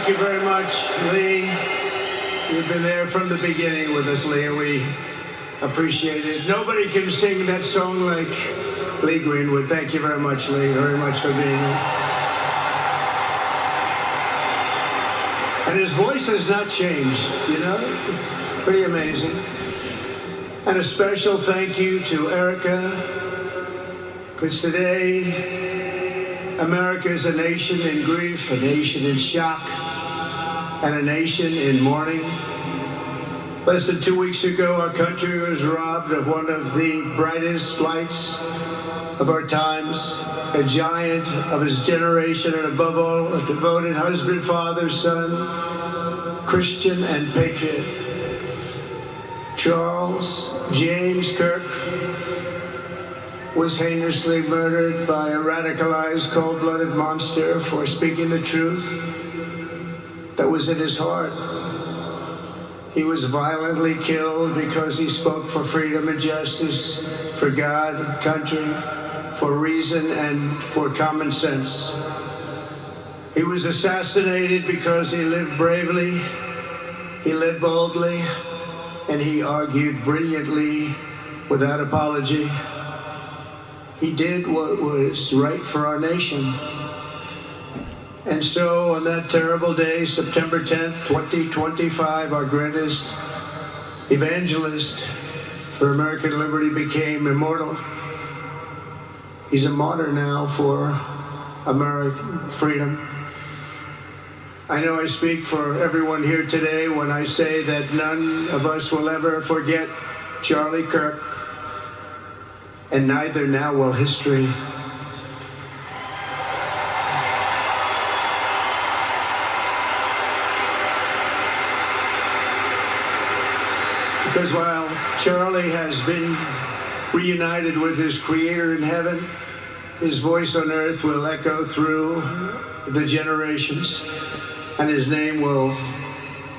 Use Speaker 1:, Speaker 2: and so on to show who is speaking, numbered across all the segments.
Speaker 1: you very much, Lee. You've been there from the beginning with us, Lee, and we appreciate it. Nobody can sing that song like Lee Greenwood. Thank you very much, Lee, very much for being here. And his voice has not changed, you know? Pretty amazing. And a special thank you to Erica, because today, America is a nation in grief, a nation in shock, and a nation in mourning. Less than 2 weeks ago, our country was robbed of one of the brightest lights of our times, a giant of his generation, and above all, a devoted husband, father, son, Christian, and patriot. Charles James Kirk was heinously murdered by a radicalized, cold-blooded monster for speaking the truth that was in his heart. He was violently killed because he spoke for freedom and justice, for God, country, for reason, and for common sense. He was assassinated because he lived bravely, he lived boldly, and he argued brilliantly without apology. He did what was right for our nation. And so on that terrible day, September 10th, 2025, our greatest evangelist for American liberty became immortal. He's a martyr now for American freedom. I know I speak for everyone here today when I say that none of us will ever forget Charlie Kirk, and neither now will history. Because while Charlie has been reunited with his Creator in heaven, his voice on earth will echo through the generations, and his name will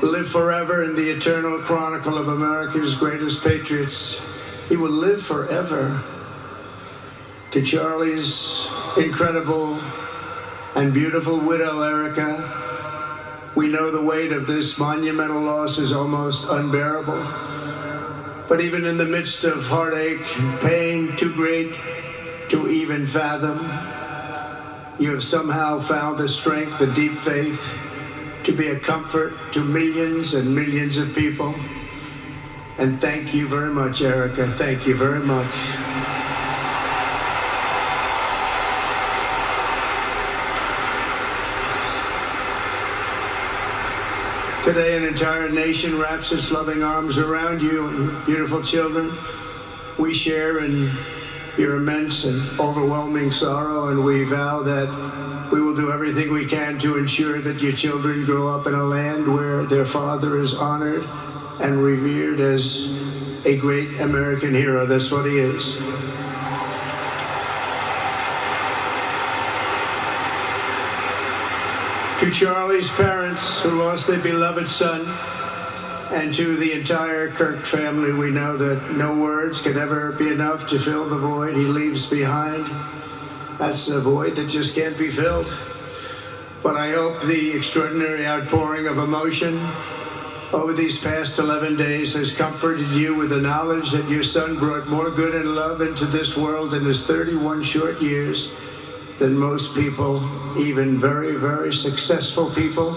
Speaker 1: live forever in the eternal chronicle of America's greatest patriots. He will live forever. To Charlie's incredible and beautiful widow, Erica, we know the weight of this monumental loss is almost unbearable. But even in the midst of heartache and pain too great to even fathom, you have somehow found the strength, the deep faith, to be a comfort to millions and millions of people. And thank you very much, Erica. Thank you very much. Today, an entire nation wraps its loving arms around you, beautiful children. We share in your immense and overwhelming sorrow, and we vow that we will do everything we can to ensure that your children grow up in a land where their father is honored and revered as a great American hero. That's what he is. To Charlie's parents who lost their beloved son, and to the entire Kirk family, we know that no words can ever be enough to fill the void he leaves behind. That's a void that just can't be filled. But I hope the extraordinary outpouring of emotion over these past 11 days has comforted you with the knowledge that your son brought more good and love into this world in his 31 short years than most people, even very, very successful people,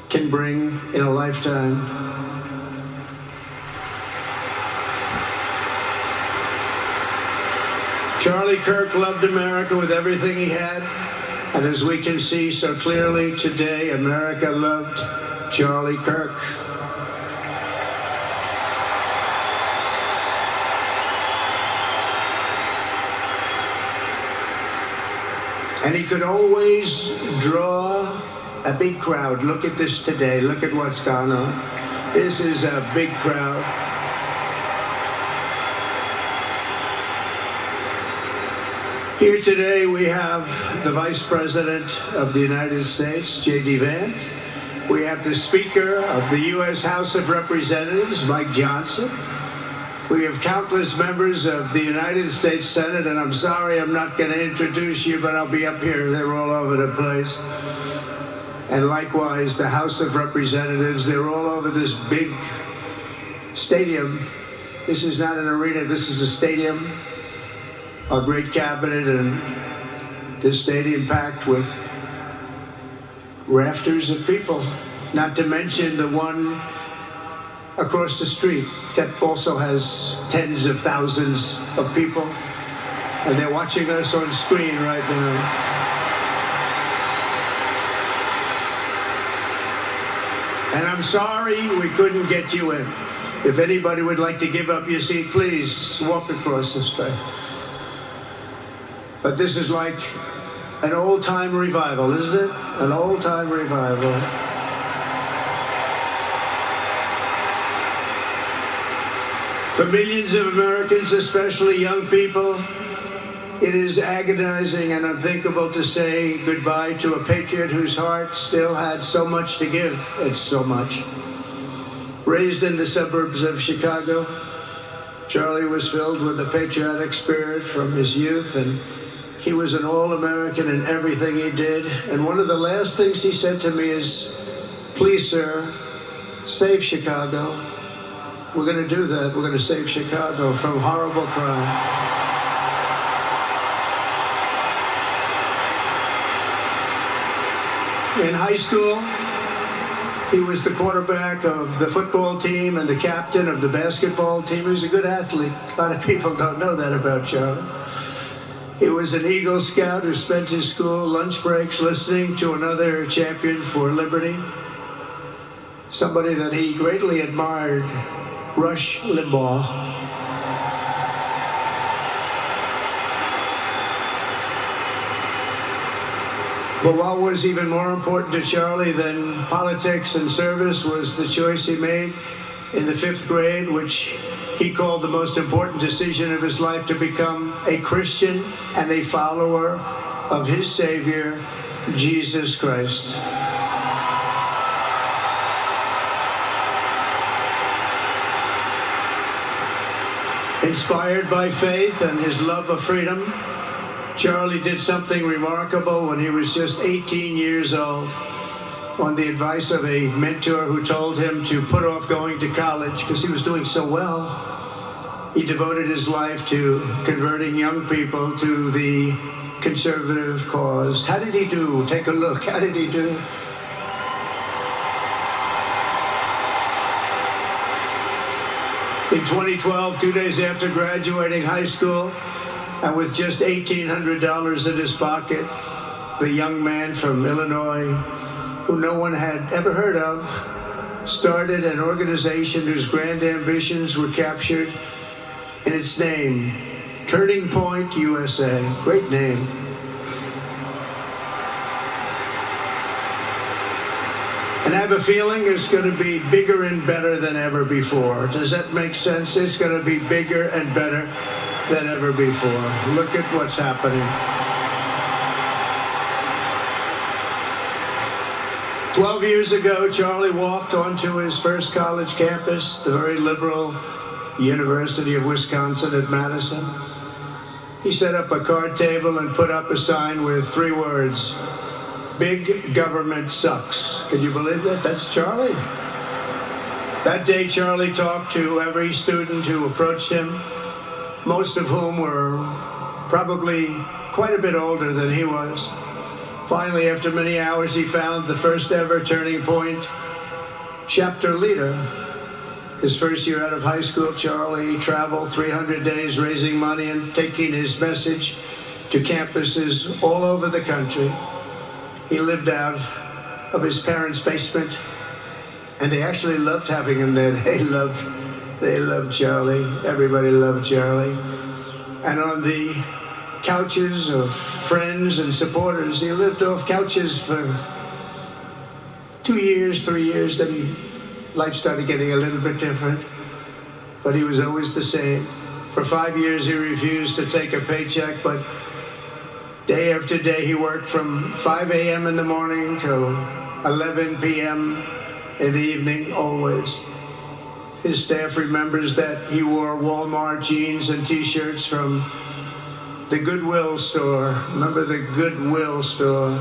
Speaker 1: can bring in a lifetime. Charlie Kirk loved America with everything he had, and as we can see so clearly today, America loved Charlie Kirk. And he could always draw a big crowd. Look at this today. Look at what's gone on. This is a big crowd. Here today we have the Vice President of the United States, J.D. Vance. We have the Speaker of the U.S. House of Representatives, Mike Johnson. We have countless members of the United States Senate, and I'm sorry I'm not going to introduce you, but I'll be up here. They're all over the place. and likewise the House of Representatives. They're all over this big stadium. This is not an arena, this is a stadium. Our great cabinet, and this stadium packed with rafters of people, not to mention the one across the street that also has tens of thousands of people, and they're watching us on screen right now. And I'm sorry we couldn't get you in. If anybody would like to give up your seat, please walk across this way. But this is like an old-time revival, isn't it? An old-time revival. For millions of Americans, especially young people, it is agonizing and unthinkable to say goodbye to a patriot whose heart still had so much to give. It's so much. Raised in the suburbs of Chicago, Charlie was filled with a patriotic spirit from his youth, and he was an all-American in everything he did. And one of the last things he said to me is, "Please, sir, save Chicago." We're going to do that. We're going to save Chicago from horrible crime. In high school, he was the quarterback of the football team and the captain of the basketball team. He was a good athlete. A lot of people don't know that about Charlie. He was an Eagle Scout who spent his school lunch breaks listening to another champion for liberty, somebody that he greatly admired, Rush Limbaugh. But what was even more important to Charlie than politics and service was the choice he made in the 5th grade, which he called the most important decision of his life, to become a Christian and a follower of his Savior, Jesus Christ. Inspired by faith and his love of freedom, Charlie did something remarkable when he was just 18 years old. On the advice of a mentor who told him to put off going to college because he was doing so well, he devoted his life to converting young people to the conservative cause. How did he do? Take a look. How did he do? In 2012, 2 days after graduating high school, and with just $1,800 in his pocket, the young man from Illinois, who no one had ever heard of, started an organization whose grand ambitions were captured in its name, Turning Point USA. Great name. And I have a feeling it's going to be bigger and better than ever before. Does that make sense? It's going to be bigger and better than ever before. Look at what's happening. 12 years ago, Charlie walked onto his first college campus, the very liberal University of Wisconsin at Madison. He set up a card table and put up a sign with 3 words: "Big government sucks." Can you believe that? That's Charlie. That day, Charlie talked to every student who approached him, most of whom were probably quite a bit older than he was. Finally, after many hours, he found the first ever Turning Point chapter leader. His first year out of high school, Charlie traveled 300 days raising money and taking his message to campuses all over the country. He lived out of his parents' basement, and they actually loved having him there. They loved Charlie. Everybody loved Charlie. And on the couches of friends and supporters, he lived off couches for 2 years, 3 years, then life started getting a little bit different, but he was always the same. For 5 years, he refused to take a paycheck, but day after day, he worked from 5 a.m. in the morning till 11 p.m. in the evening, always. His staff remembers that he wore Walmart jeans and T-shirts from the Goodwill store. Remember the Goodwill store?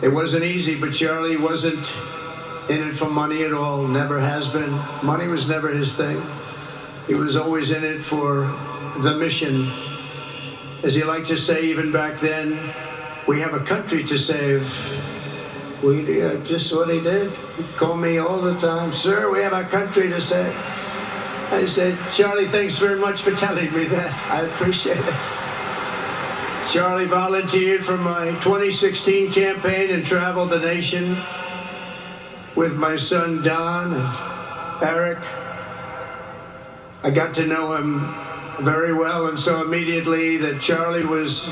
Speaker 1: It wasn't easy, but Charlie wasn't in it for money at all, never has been. Money was never his thing. He was always in it for the mission. As he liked to say even back then, we have a country to save. Just what he did. He'd call me all the time, sir, we have a country to save. I said, Charlie, thanks very much for telling me that. I appreciate it. Charlie volunteered for my 2016 campaign and traveled the nation with my son Don and Eric. I got to know him very well and saw immediately that Charlie was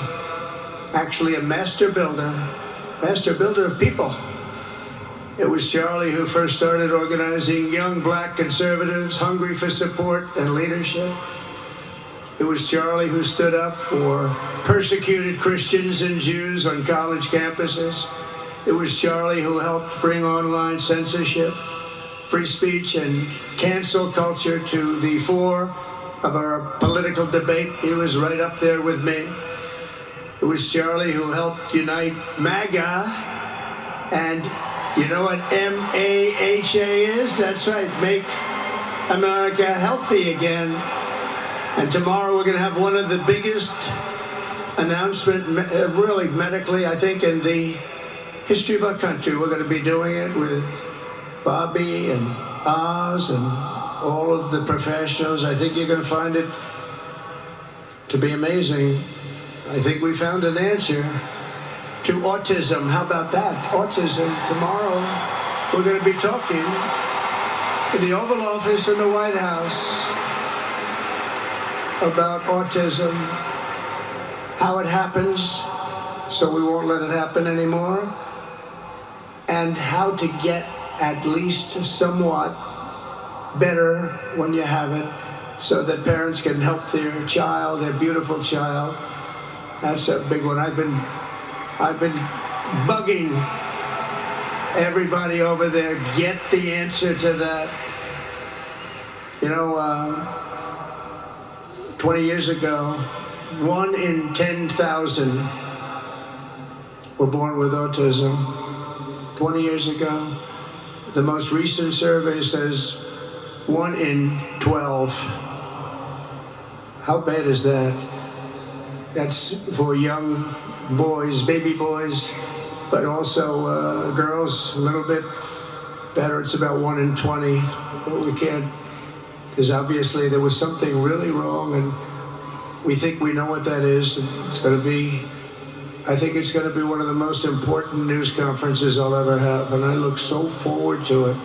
Speaker 1: actually a master builder of people. It was Charlie who first started organizing young black conservatives hungry for support and leadership. It was Charlie who stood up for persecuted Christians and Jews on college campuses. It was Charlie who helped bring online censorship, free speech, and cancel culture to the fore of our political debate. He was right up there with me. It was Charlie who helped unite MAGA, and you know what MAHA is? That's right, Make America Healthy Again. And tomorrow we're going to have one of the biggest announcements, really medically, I think, in the history of our country. We're going to be doing it with Bobby and Oz and all of the professionals. I think you're going to find it to be amazing. I think we found an answer to autism. How about that? Autism. Tomorrow we're going to be talking in the Oval Office in the White House about autism, how it happens, so we won't let it happen anymore, and how to get at least somewhat better when you have it, so that parents can help their child, their beautiful child. That's a big one. I've been bugging everybody over there, get the answer to that. You know, 20 years ago, 1 in 10,000 were born with autism. 20 years ago, the most recent survey says 1 in 12. How bad is that? That's for young boys, baby boys, but also girls, a little bit better. It's about 1 in 20. But we can't, because obviously there was something really wrong, and we think we know what that is. It's going to be, I think it's going to be one of the most important news conferences I'll ever have, and I look so forward to it.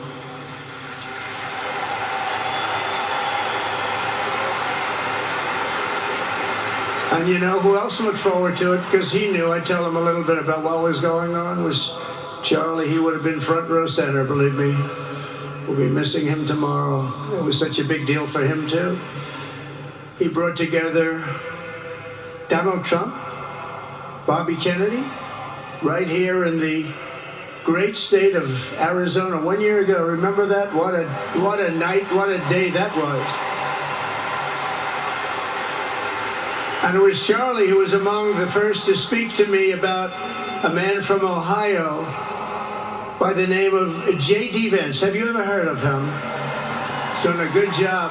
Speaker 1: And you know who else looked forward to it? Because he knew. I tell him a little bit about what was going on. Was Charlie. He would have been front row center, believe me. We'll be missing him tomorrow. It was such a big deal for him, too. He brought together Donald Trump, Bobby Kennedy, right here in the great state of Arizona 1 year ago. Remember that? What a night, what a day that was. And it was Charlie who was among the first to speak to me about a man from Ohio by the name of J.D. Vance. Have you ever heard of him? He's doing a good job.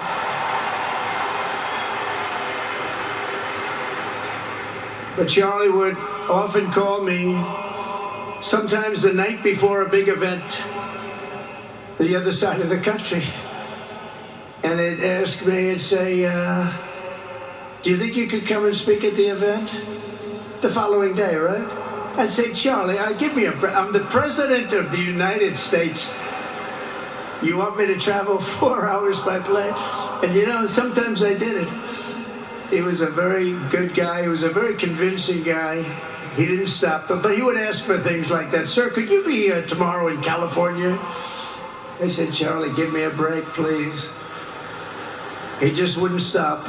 Speaker 1: But Charlie would often call me, sometimes the night before a big event, the other side of the country. And he'd ask me and say, do you think you could come and speak at the event? The following day, right? I'd say, Charlie, give me I'm the president of the United States. You want me to travel 4 hours by plane? And you know, sometimes I did it. He was a very good guy. He was a very convincing guy. He didn't stop, but he would ask for things like that. Sir, could you be tomorrow in California? I said, Charlie, give me a break, please. He just wouldn't stop.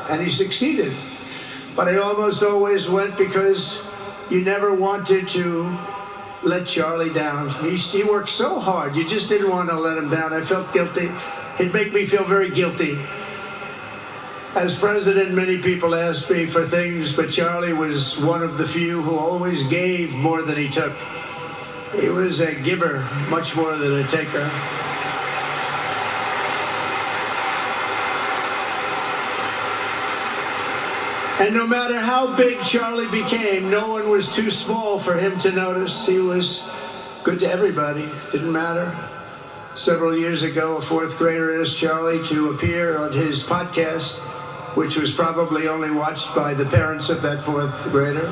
Speaker 1: And he succeeded. But I almost always went because you never wanted to let Charlie down. He worked so hard, you just didn't want to let him down. I felt guilty. He'd make me feel very guilty. As president, many people asked me for things, but Charlie was one of the few who always gave more than he took. He was a giver, much more than a taker. And no matter how big Charlie became, no one was too small for him to notice. He was good to everybody. Didn't matter. Several years ago, a fourth grader asked Charlie to appear on his podcast, which was probably only watched by the parents of that fourth grader.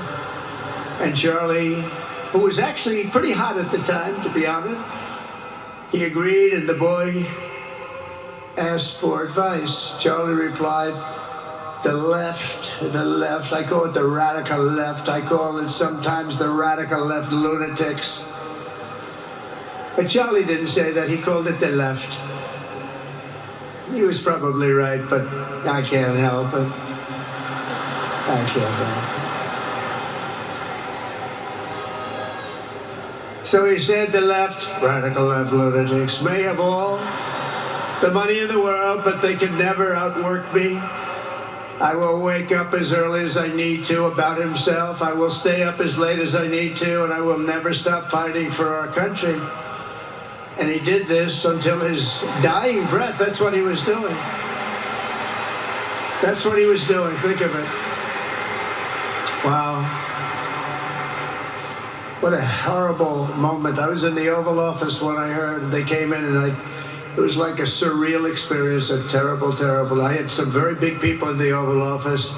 Speaker 1: And Charlie, who was actually pretty hot at the time, to be honest, he agreed, and the boy asked for advice. Charlie replied, the left, I call it the radical left. I call it sometimes the radical left lunatics. But Charlie didn't say that, he called it the left. He was probably right, but I can't help it. I can't help it. So he said the left, radical left lunatics, may have all the money in the world, but they can never outwork me. I will wake up as early as I need to about himself. I will stay up as late as I need to, and I will never stop fighting for our country. And he did this until his dying breath. That's what he was doing. That's what he was doing. Think of it. Wow. What a horrible moment. I was in the Oval Office when I heard they came in, and it was like a surreal experience, a terrible, terrible. I had some very big people in the Oval Office,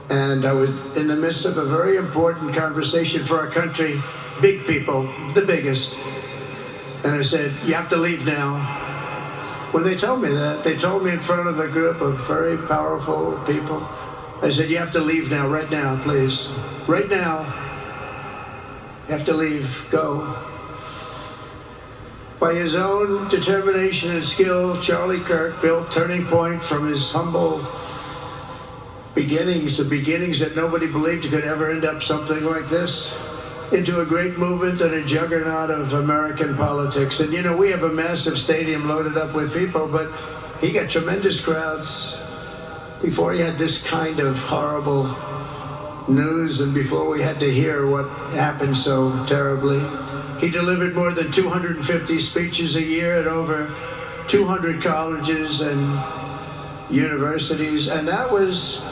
Speaker 1: and I was in the midst of a very important conversation for our country. Big people, the biggest. And I said, you have to leave now. When they told me that, they told me in front of a group of very powerful people. I said, you have to leave now, right now, please. Right now, you have to leave, go. By his own determination and skill, Charlie Kirk built Turning Point from his humble beginnings, the beginnings that nobody believed could ever end up something like this, into a great movement and a juggernaut of American politics. And you know, we have a massive stadium loaded up with people, but he got tremendous crowds before he had this kind of horrible news and before we had to hear what happened so terribly. He delivered more than 250 speeches a year at over 200 colleges and universities, and that was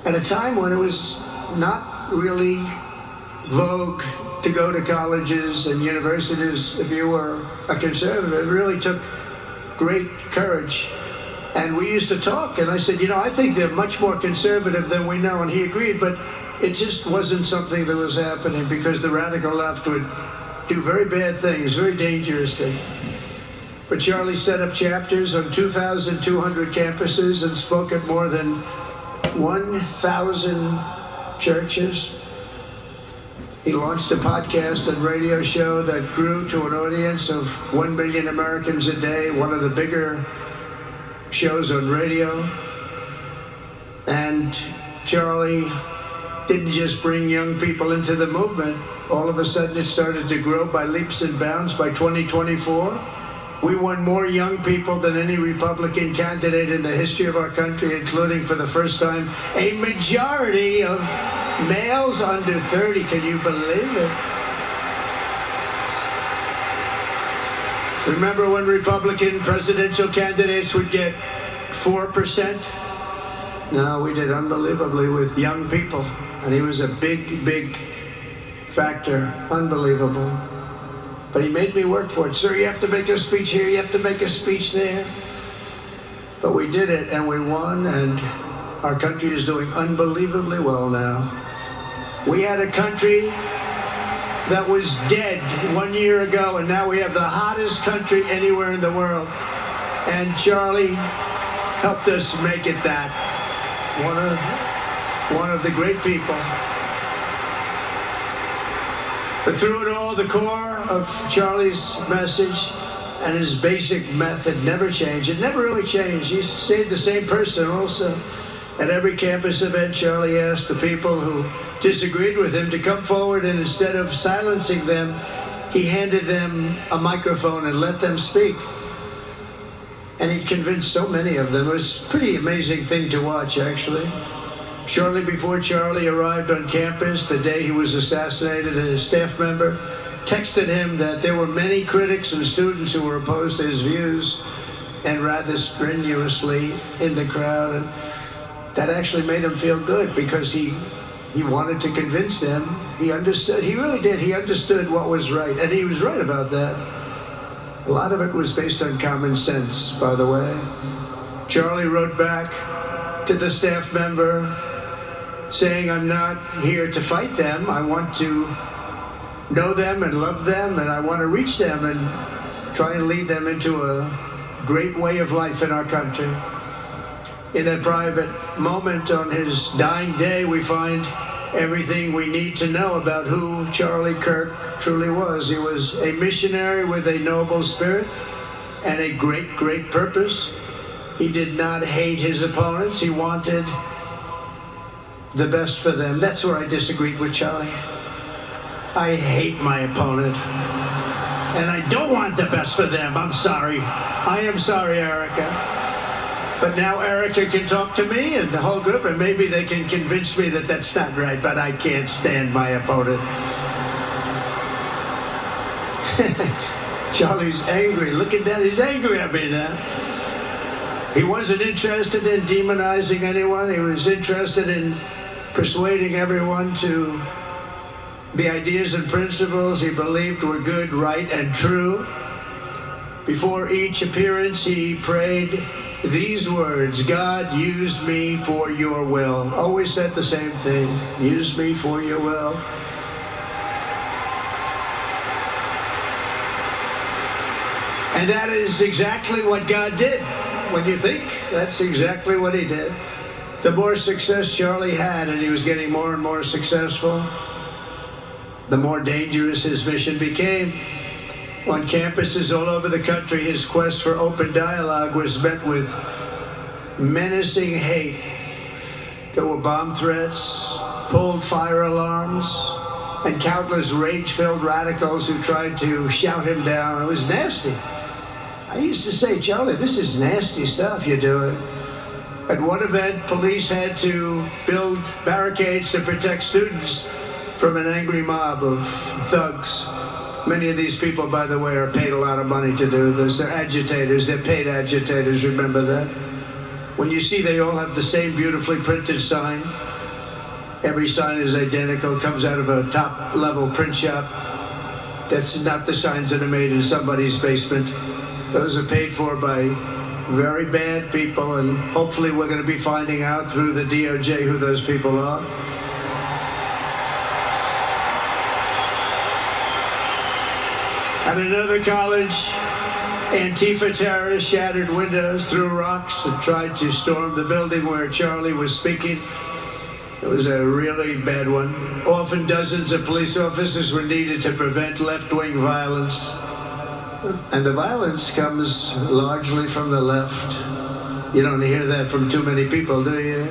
Speaker 1: at a time when it was not really vogue to go to colleges and universities if you were a conservative. It really took great courage. And we used to talk, and I said, you know, I think they're much more conservative than we know, and he agreed, but it just wasn't something that was happening because the radical left would do very bad things, very dangerous things. But Charlie set up chapters on 2,200 campuses and spoke at more than 1,000 churches. He launched a podcast and radio show that grew to an audience of 1 million Americans a day, one of the bigger shows on radio. And Charlie didn't just bring young people into the movement. All of a sudden it started to grow by leaps and bounds. By 2024, we won more young people than any Republican candidate in the history of our country, including for the first time a majority of males under 30. Can you believe it? Remember when Republican presidential candidates would get 4%? No, we did unbelievably with young people. And he was a big, big factor. Unbelievable. But he made me work for it. Sir, you have to make a speech here, you have to make a speech there. But we did it, and we won, and our country is doing unbelievably well now. We had a country that was dead 1 year ago, and now we have the hottest country anywhere in the world. And Charlie helped us make it that. One of the great people. But through it all, the core of Charlie's message and his basic method never changed. It never really changed. He stayed the same person also. At every campus event, Charlie asked the people who disagreed with him to come forward, and instead of silencing them, he handed them a microphone and let them speak. And he convinced so many of them. It was a pretty amazing thing to watch, actually. Shortly before Charlie arrived on campus, the day he was assassinated, a staff member texted him that there were many critics and students who were opposed to his views and rather strenuously in the crowd. And that actually made him feel good because he wanted to convince them. He understood, he really did. He understood what was right, and he was right about that. A lot of it was based on common sense, by the way. Charlie wrote back to the staff member saying, "I'm not here to fight them. I want to know them and love them, and I want to reach them and try and lead them into a great way of life in our country." In that private moment on his dying day, we find everything we need to know about who Charlie Kirk truly was. He was a missionary with a noble spirit and a great, great purpose. He did not hate his opponents. He wanted the best for them. That's where I disagreed with Charlie. I hate my opponent, and I don't want the best for them. I'm sorry. I am sorry, Erica. But now Erica can talk to me and the whole group, and maybe they can convince me that that's not right, but I can't stand my opponent. Charlie's angry. Look at that. He's angry at me now. He wasn't interested in demonizing anyone. He was interested in persuading everyone to the ideas and principles he believed were good, right, and true. Before each appearance, he prayed these words: "God, use me for your will." Always said the same thing: use me for your will. And that is exactly what God did. When you think, that's exactly what he did. The more success Charlie had, and he was getting more and more successful, the more dangerous his mission became. On campuses all over the country, his quest for open dialogue was met with menacing hate. There were bomb threats, pulled fire alarms, and countless rage-filled radicals who tried to shout him down. It was nasty. I used to say, "Charlie, this is nasty stuff you're doing." At one event, police had to build barricades to protect students from an angry mob of thugs. Many of these people, by the way, are paid a lot of money to do this. They're agitators. They're paid agitators. Remember that? When you see they all have the same beautifully printed sign, every sign is identical, comes out of a top-level print shop. That's not the signs that are made in somebody's basement. Those are paid for by very bad people, and hopefully we're going to be finding out through the DOJ who those people are. At another college, Antifa terrorists shattered windows, threw rocks, and tried to storm the building where Charlie was speaking. It was a really bad one. Often dozens of police officers were needed to prevent left-wing violence. And the violence comes largely from the left. You don't hear that from too many people, do you?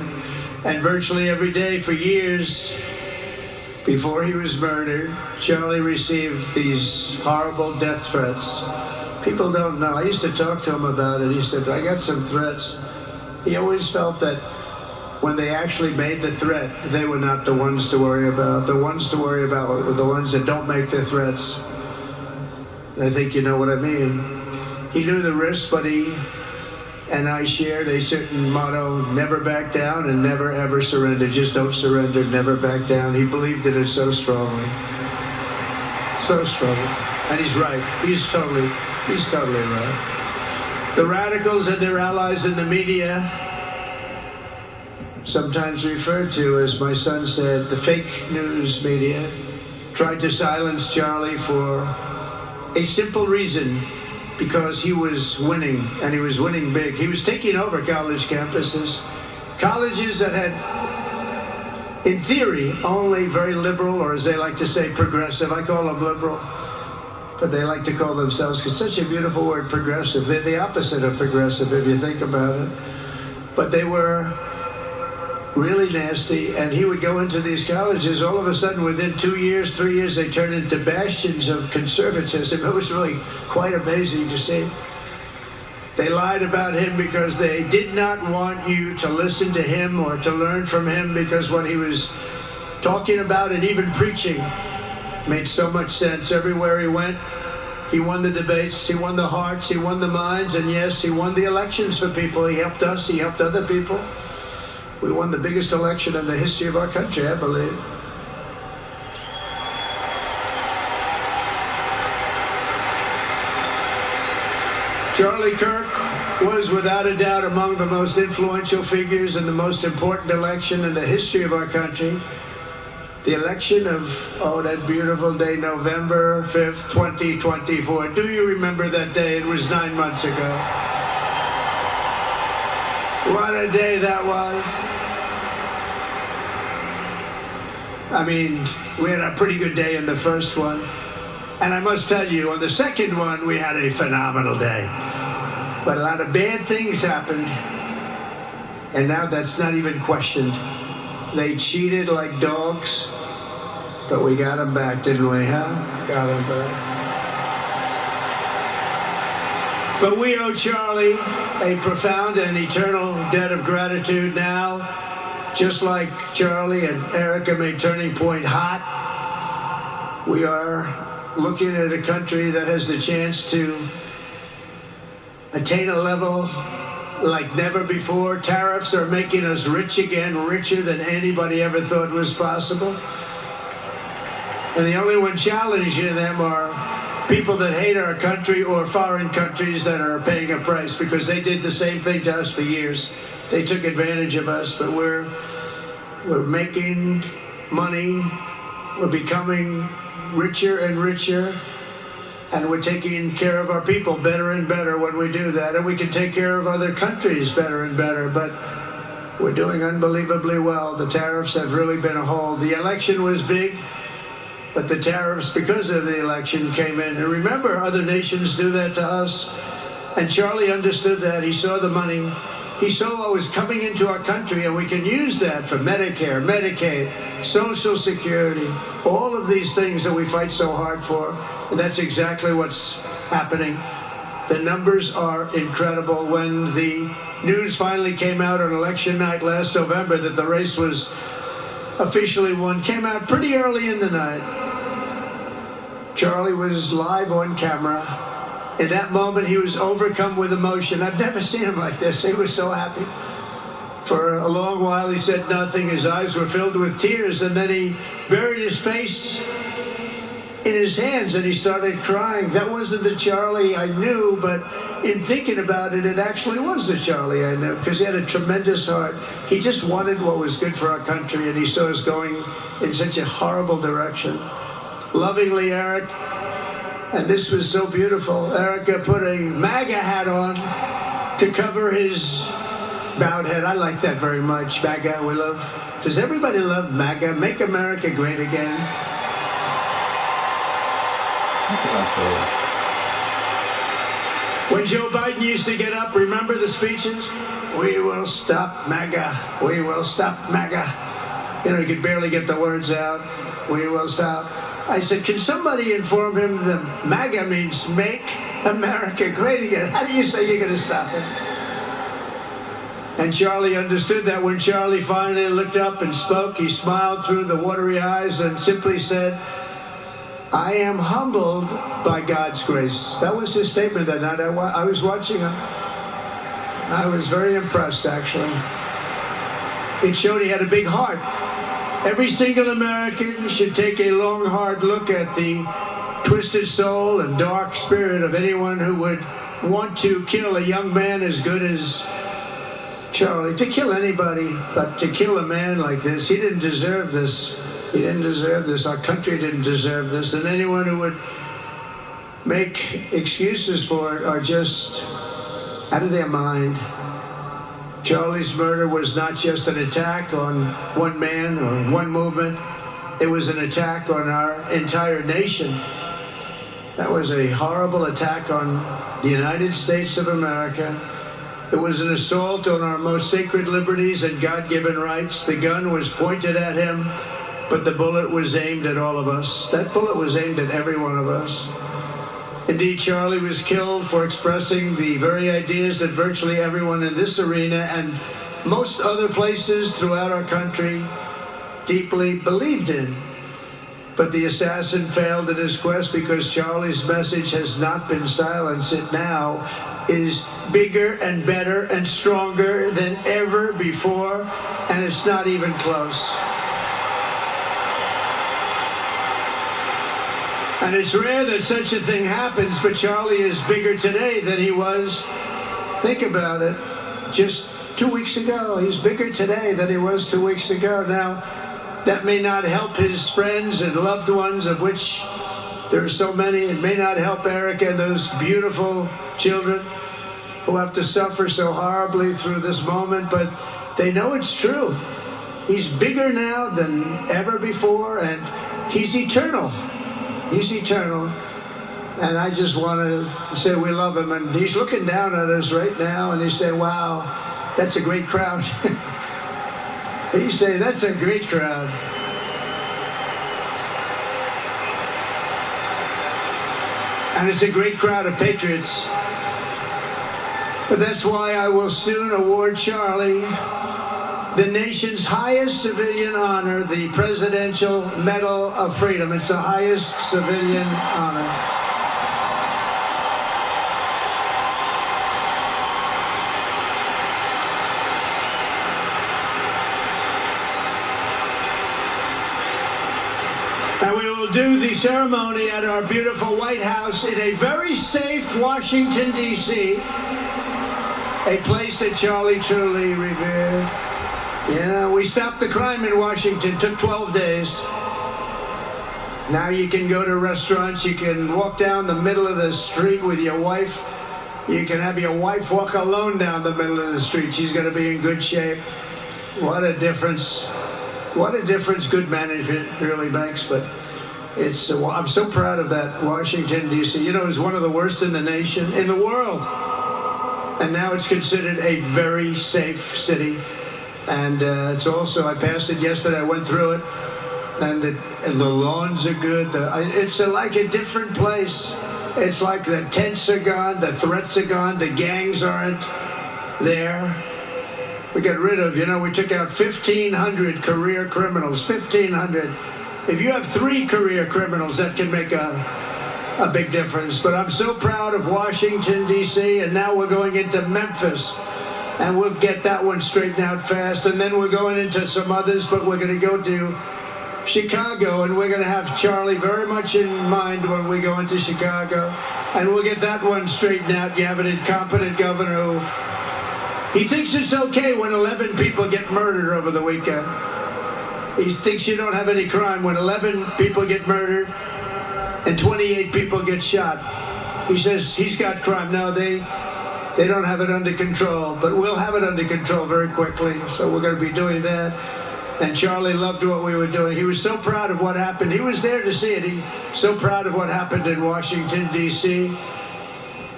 Speaker 1: And virtually every day for years, before he was murdered, Charlie received these horrible death threats. People don't know. I used to talk to him about it. He said, "I got some threats." He always felt that when they actually made the threat, they were not the ones to worry about. The ones to worry about were the ones that don't make the threats. I think you know what I mean. He knew the risk, but he and I shared a certain motto: never back down and never ever surrender. Just don't surrender, never back down. He believed in it so strongly. So strongly. And he's right. He's totally right. The radicals and their allies in the media, sometimes referred to, as my son said, the fake news media, tried to silence Charlie for a simple reason: because he was winning, and he was winning big. He was taking over college campuses, colleges that had, in theory, only very liberal, or as they like to say, progressive. I call them liberal, but they like to call themselves, because such a beautiful word, progressive. They're the opposite of progressive, if you think about it. But they were really nasty, and he would go into these colleges. All of a sudden, within 2 years, 3 years, they turned into bastions of conservatism. It was really quite amazing to see. They lied about him because they did not want you to listen to him or to learn from him, because what he was talking about and even preaching made so much sense. Everywhere he went, he won the debates, he won the hearts, he won the minds, and yes, he won the elections for people. He helped us, he helped other people. We won the biggest election in the history of our country, I believe. Charlie Kirk was without a doubt among the most influential figures in the most important election in the history of our country. The election of, that beautiful day, November 5th, 2024. Do you remember that day? It was 9 months ago. What a day that was. I mean, we had a pretty good day in the first one. And I must tell you, on the second one, we had a phenomenal day. But a lot of bad things happened. And now that's not even questioned. They cheated like dogs. But we got them back, didn't we, huh? Got them back. But we owe Charlie a profound and eternal debt of gratitude now. Just like Charlie and Erica made Turning Point hot, we are looking at a country that has the chance to attain a level like never before. Tariffs are making us rich again, richer than anybody ever thought was possible. And the only one challenging them are people that hate our country or foreign countries that are paying a price, because they did the same thing to us for years. They took advantage of us, but we're making money, we're becoming richer and richer, and we're taking care of our people better and better when we do that. And we can take care of other countries better and better, but we're doing unbelievably well. The tariffs have really been a hold. The election was big, but the tariffs, because of the election, came in. And remember, other nations do that to us. And Charlie understood that. He saw the money. He saw what was coming into our country, and we can use that for Medicare, Medicaid, Social Security, all of these things that we fight so hard for. And that's exactly what's happening. The numbers are incredible. When the news finally came out on election night last November that the race was officially won, came out pretty early in the night. Charlie was live on camera. In that moment, he was overcome with emotion. I've never seen him like this. He was so happy. For a long while, he said nothing. His eyes were filled with tears, and then he buried his face in his hands, and he started crying. That wasn't the Charlie I knew, but in thinking about it, it actually was the Charlie I knew, because he had a tremendous heart. He just wanted what was good for our country, and he saw us going in such a horrible direction. Lovingly, Eric, and this was so beautiful, Erica put a MAGA hat on to cover his bowed head. I like that very much. MAGA, we love. Does everybody love MAGA? Make America Great Again. When Joe Biden used to get up, remember the speeches? We will stop MAGA. We will stop MAGA. You know, he could barely get the words out. We will stop. I said, can somebody inform him that MAGA means Make America Great Again? How do you say you're going to stop it? And Charlie understood that. When Charlie finally looked up and spoke, he smiled through the watery eyes and simply said, I am humbled by God's grace. That was his statement that night. I was watching him. I was very impressed, actually. It showed he had a big heart. Every single American should take a long, hard look at the twisted soul and dark spirit of anyone who would want to kill a young man as good as Charlie. To kill anybody, but to kill a man like this, he didn't deserve this. He didn't deserve this. Our country didn't deserve this. And anyone who would make excuses for it are just out of their mind. Charlie's murder was not just an attack on one man or one movement. It was an attack on our entire nation. That was a horrible attack on the United States of America. It was an assault on our most sacred liberties and God-given rights. The gun was pointed at him, but the bullet was aimed at all of us. That bullet was aimed at every one of us. Indeed, Charlie was killed for expressing the very ideas that virtually everyone in this arena and most other places throughout our country deeply believed in. But the assassin failed in his quest because Charlie's message has not been silenced. It now is bigger and better and stronger than ever before, and it's not even close. And it's rare that such a thing happens, but Charlie is bigger today than he was, think about it, just 2 weeks ago. He's bigger today than he was 2 weeks ago. Now, that may not help his friends and loved ones, of which there are so many. It may not help Erica and those beautiful children who have to suffer so horribly through this moment, but they know it's true. He's bigger now than ever before, and he's eternal. He's eternal. And I just want to say we love him. And he's looking down at us right now, and he's saying, wow, that's a great crowd. He say, that's a great crowd. And it's a great crowd of patriots. But that's why I will soon award Charlie the nation's highest civilian honor, the Presidential Medal of Freedom. It's the highest civilian honor. And we will do the ceremony at our beautiful White House in a very safe Washington, D.C., a place that Charlie truly revered. You know, we stopped the crime in Washington, took 12 days. Now you can go to restaurants, you can walk down the middle of the street with your wife. You can have your wife walk alone down the middle of the street. She's going to be in good shape. What a difference. What a difference good management really makes. But it's, I'm so proud of that Washington, D.C. You know, it's one of the worst in the nation, in the world. And now it's considered a very safe city. And it's also, I passed it yesterday, I went through it, and the lawns are good. It's like a different place. It's like the tents are gone, the threats are gone, the gangs aren't there. We got rid of, you know, we took out 1,500 career criminals, 1,500. If you have 3 career criminals, that can make a big difference. But I'm so proud of Washington, D.C., and now we're going into Memphis. And we'll get that one straightened out fast. And then we're going into some others, but we're going to go to Chicago, and we're going to have Charlie very much in mind when we go into Chicago. And we'll get that one straightened out. You have an incompetent governor who, he thinks it's okay when 11 people get murdered over the weekend. He thinks you don't have any crime when 11 people get murdered and 28 people get shot. He says he's got crime. No, they don't have it under control, but we'll have it under control very quickly. So we're going to be doing that. And Charlie loved what we were doing. He was so proud of what happened. He was there to see it. He's so proud of what happened in Washington, D.C.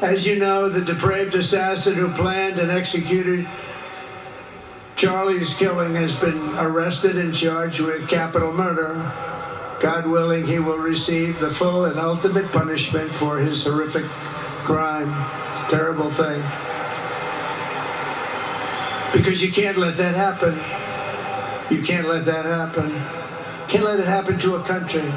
Speaker 1: As you know, the depraved assassin who planned and executed Charlie's killing has been arrested and charged with capital murder. God willing, he will receive the full and ultimate punishment for his horrific crime. It's a terrible thing. Because you can't let that happen. You can't let that happen. Can't let it happen to a country.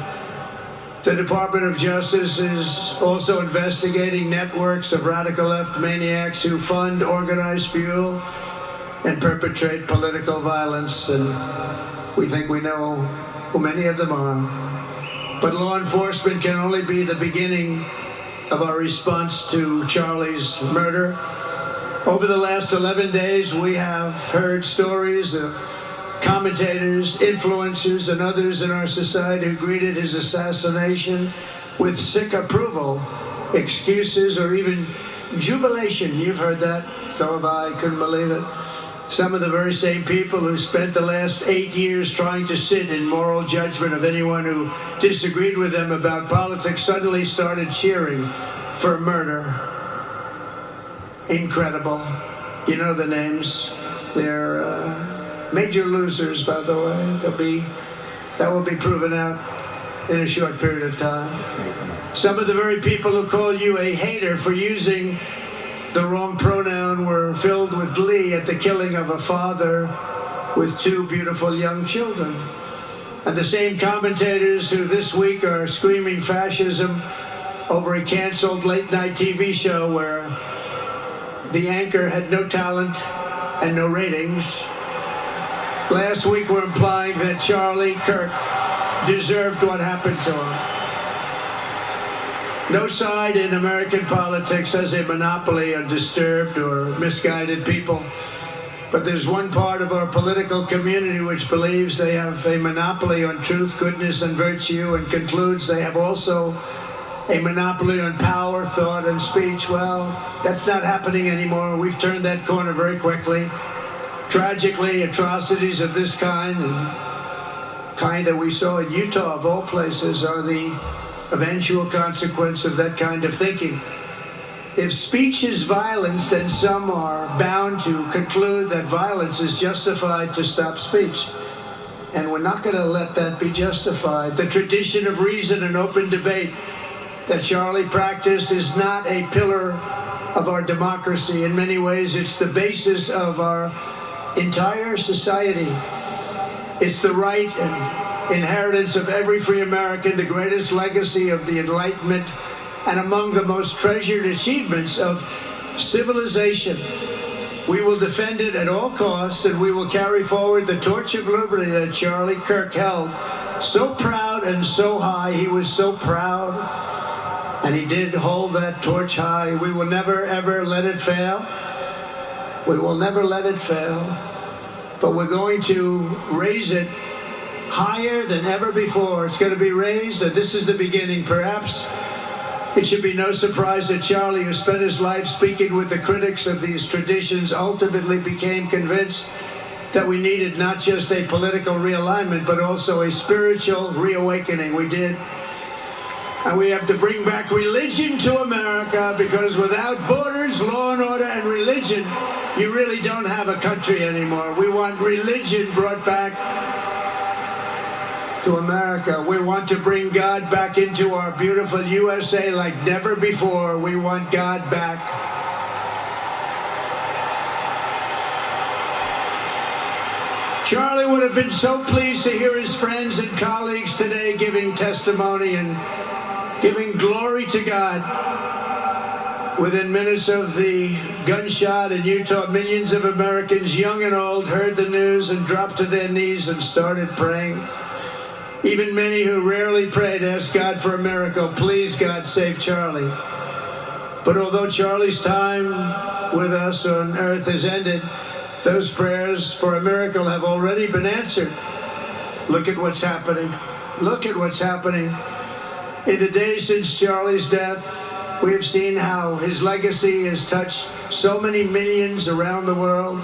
Speaker 1: The Department of Justice is also investigating networks of radical left maniacs who fund, organize, fuel, and perpetrate political violence. And we think we know who many of them are. But law enforcement can only be the beginning of our response to Charlie's murder. Over the last 11 days, we have heard stories of commentators, influencers, and others in our society who greeted his assassination with sick approval, excuses, or even jubilation. You've heard that. So have I. Couldn't believe it. Some of the very same people who spent the last 8 years trying to sit in moral judgment of anyone who disagreed with them about politics suddenly started cheering for murder. Incredible. You know the names. They're major losers, by the way. That will be proven out in a short period of time. Some of the very people who call you a hater for using the wrong pronoun were filled with glee at the killing of a father with two beautiful young children. And the same commentators who this week are screaming fascism over a canceled late-night TV show where the anchor had no talent and no ratings, last week were implying that Charlie Kirk deserved what happened to him. No side in American politics has a monopoly on disturbed or misguided people. But there's one part of our political community which believes they have a monopoly on truth, goodness, and virtue, and concludes they have also a monopoly on power, thought, and speech. Well, that's not happening anymore. We've turned that corner very quickly. Tragically, atrocities of this kind, and kind that we saw in Utah, of all places, are the eventual consequence of that kind of thinking. If speech is violence, then some are bound to conclude that violence is justified to stop speech. And we're not going to let that be justified. The tradition of reason and open debate that Charlie practiced is not a pillar of our democracy. In many ways, it's the basis of our entire society. It's the right and inheritance of every free American, the greatest legacy of the Enlightenment, and among the most treasured achievements of civilization. We will defend it at all costs, and we will carry forward the torch of liberty that Charlie Kirk held so proud and so high. He was so proud, and he did hold that torch high. We will never, ever let it fail. We will never let it fail, but we're going to raise it higher than ever before. It's going to be raised, and this is the beginning. Perhaps it should be no surprise that Charlie, who spent his life speaking with the critics of these traditions, ultimately became convinced that we needed not just a political realignment, but also a spiritual reawakening. We did. And we have to bring back religion to America, because without borders, law and order, and religion, you really don't have a country anymore. We want religion brought back to America. We want to bring God back into our beautiful USA like never before. We want God back. Charlie would have been so pleased to hear his friends and colleagues today giving testimony and giving glory to God. Within minutes of the gunshot in Utah, millions of Americans, young and old, heard the news and dropped to their knees and started praying. Even many who rarely prayed asked God for a miracle. Please, God, save Charlie. But although Charlie's time with us on earth has ended, those prayers for a miracle have already been answered. Look at what's happening. Look at what's happening. In the days since Charlie's death, we have seen how his legacy has touched so many millions around the world.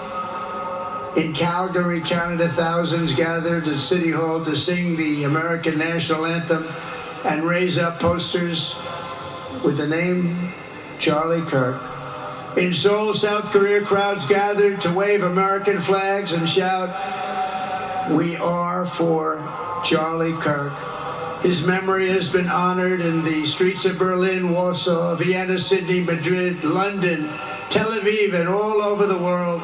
Speaker 1: In Calgary, Canada, thousands gathered at City Hall to sing the American national anthem and raise up posters with the name Charlie Kirk. In Seoul, South Korea, crowds gathered to wave American flags and shout, "We are for Charlie Kirk." His memory has been honored in the streets of Berlin, Warsaw, Vienna, Sydney, Madrid, London, Tel Aviv, and all over the world.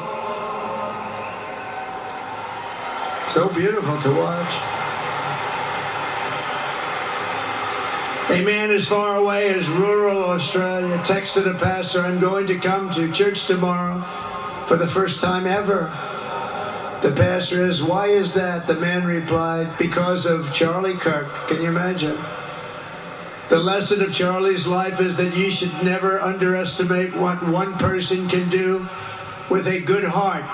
Speaker 1: So beautiful to watch. A man as far away as rural Australia texted a pastor, "I'm going to come to church tomorrow for the first time ever." The pastor asked, "Why is that?" The man replied, "Because of Charlie Kirk." Can you imagine? The lesson of Charlie's life is that you should never underestimate what one person can do with a good heart,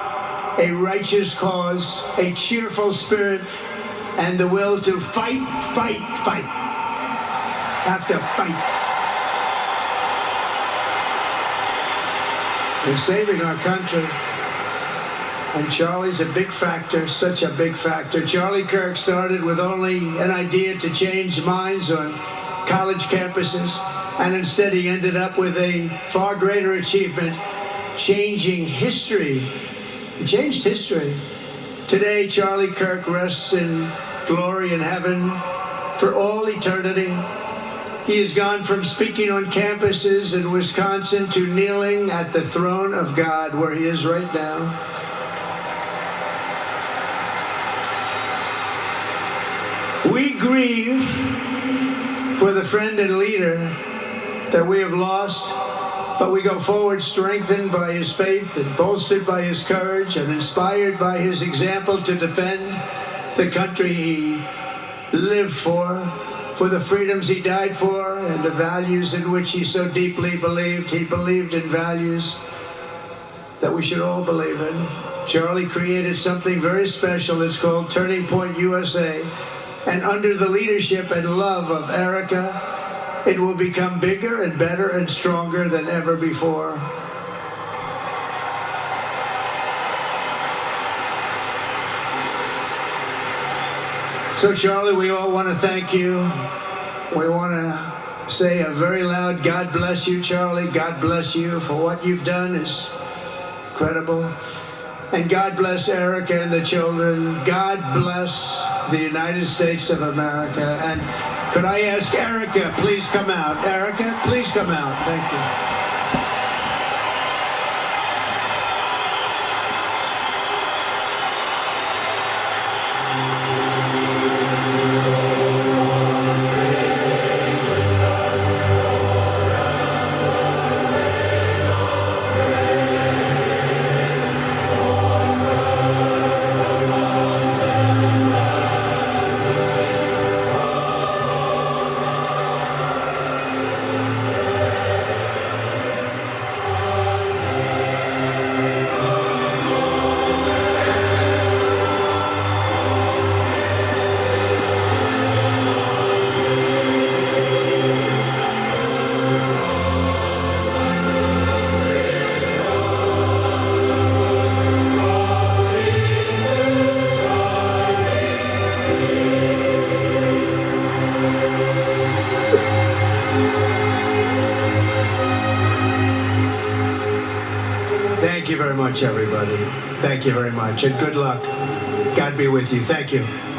Speaker 1: a righteous cause, a cheerful spirit, and the will to fight, fight, fight. Have to fight. We're saving our country. And Charlie's a big factor, such a big factor. Charlie Kirk started with only an idea to change minds on college campuses, and instead he ended up with a far greater achievement, changing history. He changed history. Today, Charlie Kirk rests in glory in heaven for all eternity. He has gone from speaking on campuses in Wisconsin to kneeling at the throne of God, where he is right now. We grieve for the friend and leader that we have lost, but we go forward strengthened by his faith and bolstered by his courage and inspired by his example to defend the country he lived for the freedoms he died for, and the values in which he so deeply believed. He believed in values that we should all believe in. Charlie created something very special. It's called Turning Point USA. And under the leadership and love of Erica, it will become bigger and better and stronger than ever before. So, Charlie, we all want to thank you. We want to say a very loud God bless you, Charlie. God bless you for what you've done is incredible. And God bless Erica and the children. God bless the United States of America. And could I ask Erica, please come out. Erica, please come out. Thank you. Thank you very much, everybody. Thank you very much, and good luck. God be with you. Thank you.